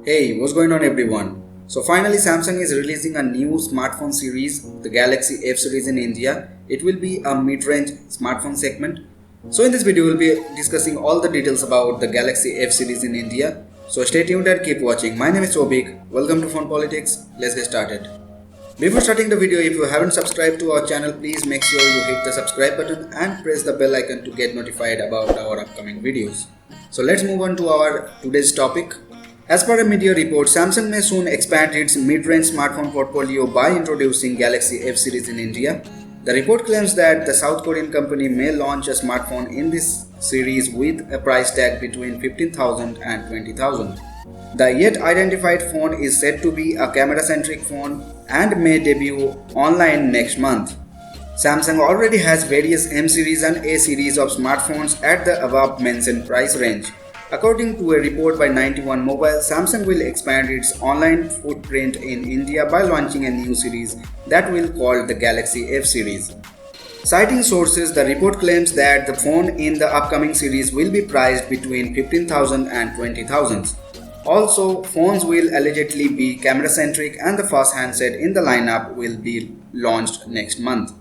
Hey, what's going on everyone? So finally Samsung is releasing a new smartphone series, the Galaxy F series in India. It will be a mid-range smartphone segment. So in this video we'll be discussing all the details about the Galaxy F series in India. So stay tuned and keep watching. My name is Sobik. Welcome to Phone Politics. Let's get started. Before starting the video, if you haven't subscribed to our channel, please make sure you hit the subscribe button and press the bell icon to get notified about our upcoming videos. So let's move on to our today's topic. As per a media report, Samsung may soon expand its mid-range smartphone portfolio by introducing Galaxy F series in India. The report claims that the South Korean company may launch a smartphone in this series with a price tag between 15,000 and 20,000. The yet identified phone is said to be a camera-centric phone and may debut online next month. Samsung already has various M series and A series of smartphones at the above mentioned price range. According to a report by 91 Mobile, Samsung will expand its online footprint in India by launching a new series that will be called the Galaxy F series. Citing sources, the report claims that the phone in the upcoming series will be priced between 15,000 and 20,000. Also, phones will allegedly be camera-centric and the first handset in the lineup will be launched next month.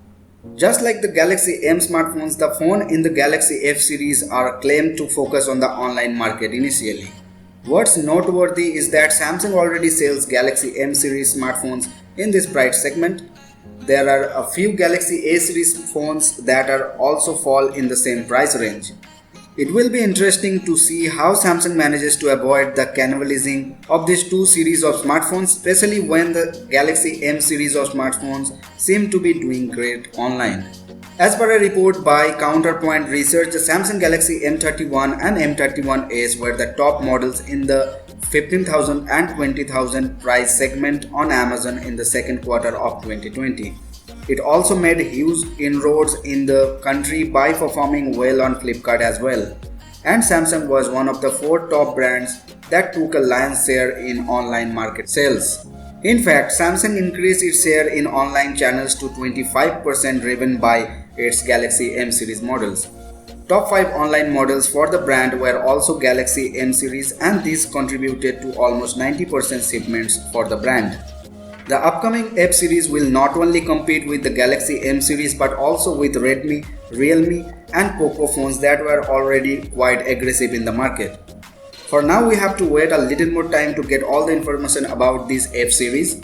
Just like the Galaxy M smartphones, the phone in the Galaxy F series are claimed to focus on the online market initially. What's noteworthy is that Samsung already sells Galaxy M series smartphones in this price segment. There are a few Galaxy A series phones that are also fall in the same price range. It will be interesting to see how Samsung manages to avoid the cannibalizing of these two series of smartphones, especially when the Galaxy M series of smartphones seem to be doing great online. As per a report by Counterpoint Research, the Samsung Galaxy M31 and M31s were the top models in the 15,000 and 20,000 price segment on Amazon in the second quarter of 2020. It also made huge inroads in the country by performing well on Flipkart as well. And Samsung was one of the 4 top brands that took a lion's share in online market sales. In fact, Samsung increased its share in online channels to 25% driven by its Galaxy M series models. Top 5 online models for the brand were also Galaxy M series, and these contributed to almost 90% shipments for the brand. The upcoming F series will not only compete with the Galaxy M series but also with Redmi, Realme and Poco phones that were already quite aggressive in the market. For now, we have to wait a little more time to get all the information about this F series.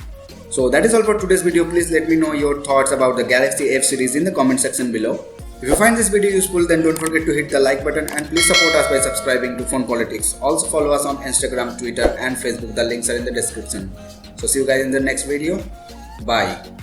So that is all for today's video. Please let me know your thoughts about the Galaxy F series in the comment section below. If you find this video useful, then don't forget to hit the like button and please support us by subscribing to Phone Politics. Also follow us on Instagram, Twitter and Facebook. The links are in the description. So see you guys in the next video. Bye.